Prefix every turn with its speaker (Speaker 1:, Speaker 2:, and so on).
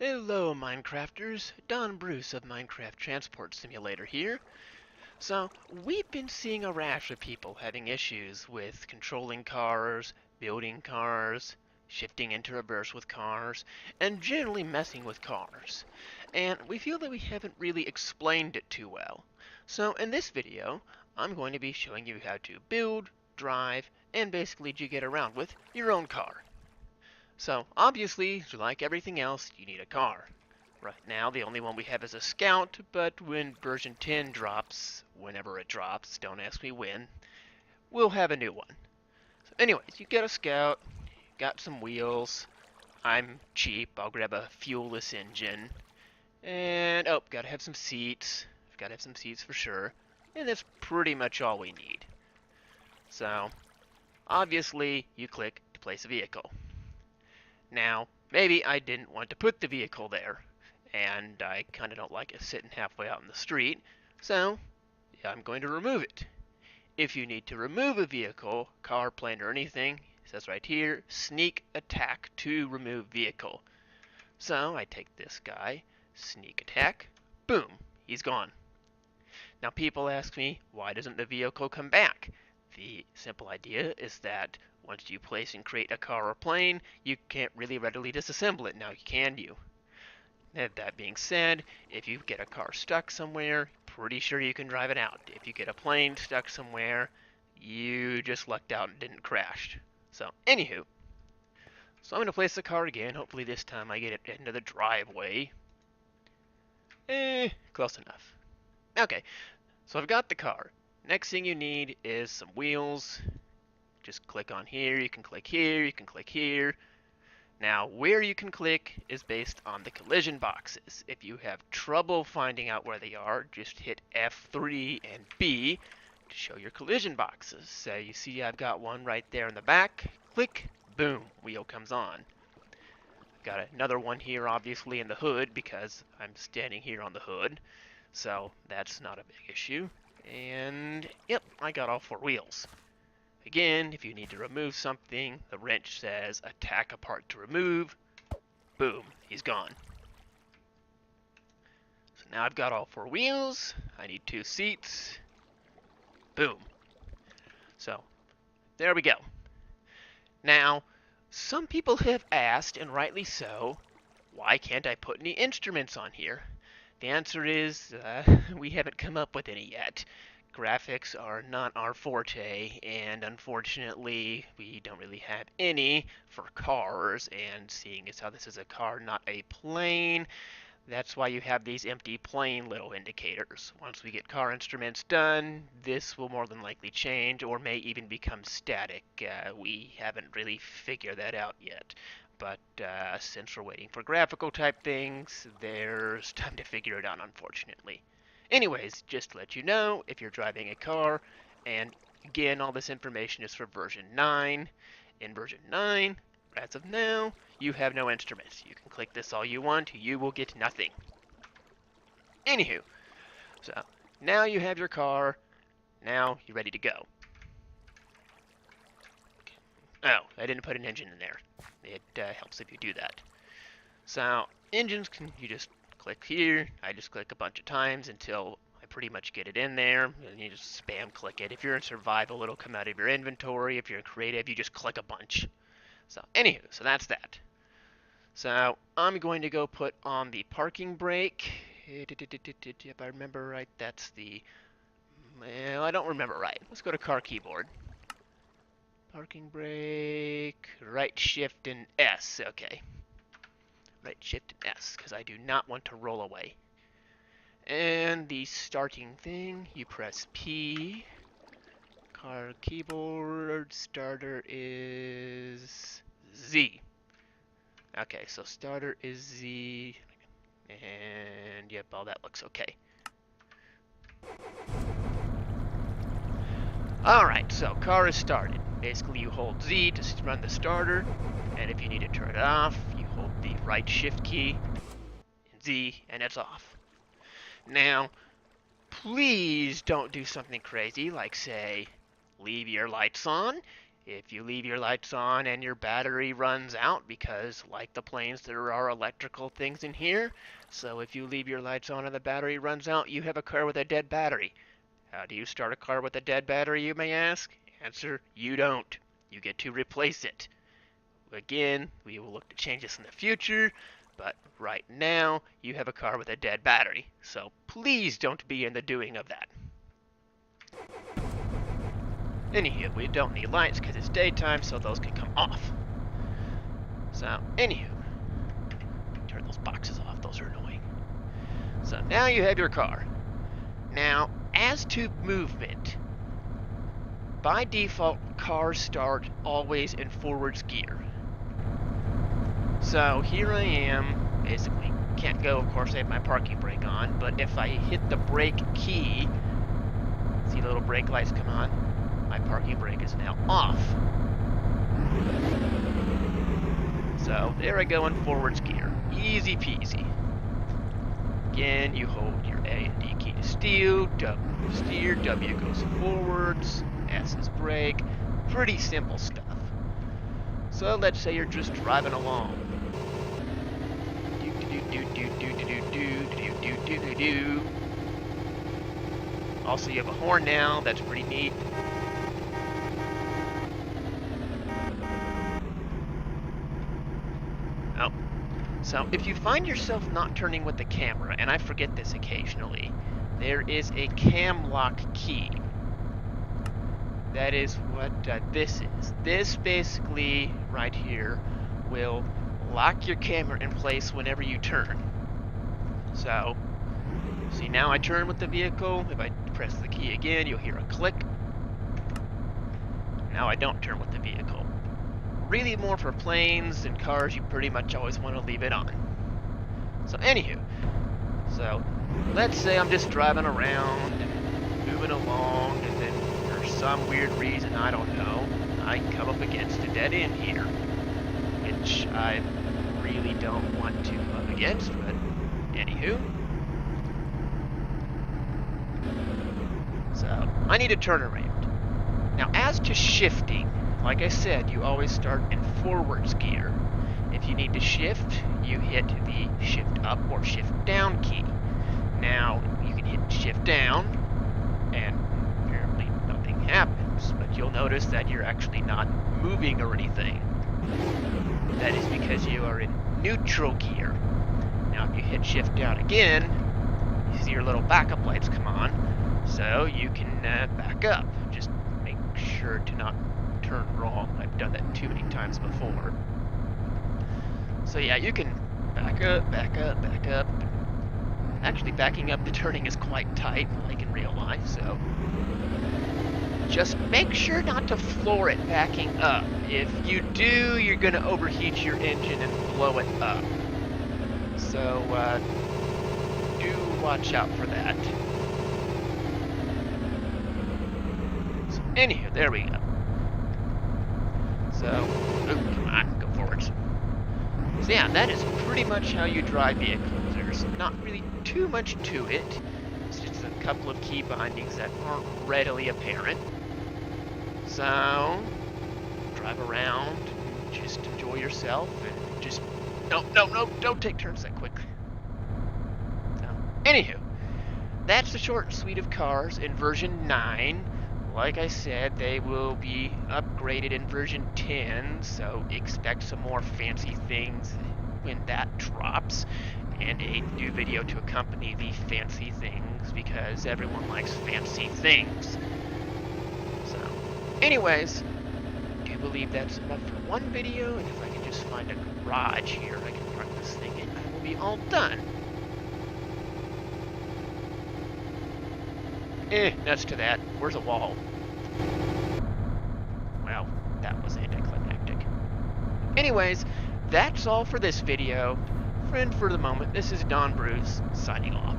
Speaker 1: Hello Minecrafters, Don Bruce of Minecraft Transport Simulator here. So, we've been seeing a rash of people having issues with controlling cars, building cars, shifting into reverse with cars, and generally messing with cars. And we feel that we haven't really explained it too well. So in this video, I'm going to be showing you how to build, drive, and basically to get around with your own car. So, obviously, like everything else, you need a car. Right now, the only one we have is a Scout, but when version 10 drops, whenever it drops, don't ask me when, we'll have a new one. So anyways, you get a Scout, got some wheels, I'm cheap, I'll grab a fuelless engine, and, oh, gotta have some seats, gotta have some seats for sure, and that's pretty much all we need. So, obviously, you click to place a vehicle. Now, maybe I didn't want to put the vehicle there, and I kind of don't like it sitting halfway out in the street, so I'm going to remove it. If you need to remove a vehicle, car, plane, or anything, it says right here, sneak attack to remove vehicle. So I take this guy, sneak attack, boom, he's gone. Now people ask me, why doesn't the vehicle come back? The simple idea is that once you place and create a car or plane, you can't really readily disassemble it now, can you? That being said, if you get a car stuck somewhere, pretty sure you can drive it out. If you get a plane stuck somewhere, you just lucked out and didn't crash. So, anywho, so I'm going to place the car again. Hopefully this time I get it into the driveway. Close enough. Okay, so I've got the car. Next thing you need is some wheels. Just click on here, you can click here, you can click here. Now, where you can click is based on the collision boxes. If you have trouble finding out where they are, just hit F3 and B to show your collision boxes. So you see I've got one right there in the back. Click, boom, wheel comes on. Got another one here, obviously, in the hood because I'm standing here on the hood. So that's not a big issue. And, yep, I got all four wheels. Again, if you need to remove something, the wrench says attack a part to remove. Boom, he's gone. So now I've got all four wheels. I need two seats. Boom. So, there we go. Now, some people have asked, and rightly so, why can't I put any instruments on here? The answer is, we haven't come up with any yet. Graphics are not our forte, and unfortunately, we don't really have any for cars, and seeing as how this is a car, not a plane, that's why you have these empty plane little indicators. Once we get car instruments done, this will more than likely change, or may even become static. We haven't really figured that out yet. But since we're waiting for graphical type things, there's time to figure it out, unfortunately. Anyways, just to let you know, if you're driving a car, and again, all this information is for version 9. In version 9, as of now, you have no instruments. You can click this all you want, you will get nothing. Anywho, so now you have your car, now you're ready to go. Oh, I didn't put an engine in there. It helps if you do that. So, engines, you just click here. I just click a bunch of times until I pretty much get it in there. And you just spam click it. If you're in survival, it'll come out of your inventory. If you're in creative, you just click a bunch. So, anywho, so that's that. So, I'm going to go put on the parking brake. If I remember right, that's the... Well, I don't remember right. Let's go to car keyboard. Parking brake, right shift and S. Okay. Right shift and S, because I do not want to roll away. And the starting thing, you press P. Car keyboard starter is Z. Okay, so starter is Z. And yep, all that looks okay. Alright, so car is started. Basically, you hold Z to run the starter, and if you need to turn it off, you hold the right shift key, and Z, and it's off. Now, please don't do something crazy, like say, leave your lights on. If you leave your lights on and your battery runs out, because like the planes, there are electrical things in here, so if you leave your lights on and the battery runs out, you have a car with a dead battery. How do you start a car with a dead battery, you may ask? Answer, you don't. You get to replace it. Again, we will look to change this in the future, but right now, you have a car with a dead battery, so please don't be in the doing of that. Anywho, we don't need lights because it's daytime, so those can come off. So, anywho, turn those boxes off, those are annoying. So now you have your car. Now, as to movement, by default, cars start always in forwards gear. So here I am, basically can't go, of course I have my parking brake on, but if I hit the brake key, see the little brake lights come on? My parking brake is now off. So there I go in forwards gear. Easy peasy. Again, you hold your A and D key to steer, W goes forwards, S is brake. Pretty simple stuff. So let's say you're just driving along. Also, you have a horn now. That's pretty neat. Oh. So, if you find yourself not turning with the camera, and I forget this occasionally, there is a cam lock key. That is what this is. This basically, right here, will lock your camera in place whenever you turn. So, see now I turn with the vehicle. If I press the key again, you'll hear a click. Now I don't turn with the vehicle. Really more for planes and cars, you pretty much always want to leave it on. So anywho, so let's say I'm just driving around and moving along, and then for some weird reason, I don't know, I come up against a dead end here, which I really don't want to come up against, but anywho. So I need to turn around. Now as to shifting, like I said, you always start in forwards gear. If you need to shift, you hit the shift up or shift down key. Now, you can hit shift down, and apparently nothing happens, but you'll notice that you're actually not moving or anything. That is because you are in neutral gear. Now, if you hit shift down again, you see your little backup lights come on, so you can back up. Just make sure to not turn wrong. I've done that too many times before. So yeah, you can back up, back up, back up. Actually, backing up to turning is quite tight, like in real life, so just make sure not to floor it backing up. If you do, you're going to overheat your engine and blow it up. So do watch out for that. So anywho, there we go. So, come on, go forwards. So yeah, that is pretty much how you drive vehicles. There's not really too much to it. It's just a couple of key bindings that aren't readily apparent. So, drive around, and just enjoy yourself, and just... No, don't take turns that quick. So, anywho, that's the short and sweet of cars in version 9. Like I said, they will be upgraded in version 10, so expect some more fancy things when that drops, and a new video to accompany the fancy things, because everyone likes fancy things. So, anyways, I do believe that's enough for one video, and if I can just find a garage here I can park this thing in, I will be all done. Nuts to that. Where's a wall? Well, that was anticlimactic. Anyways, that's all for this video. And for the moment, this is Don Bruce, signing off.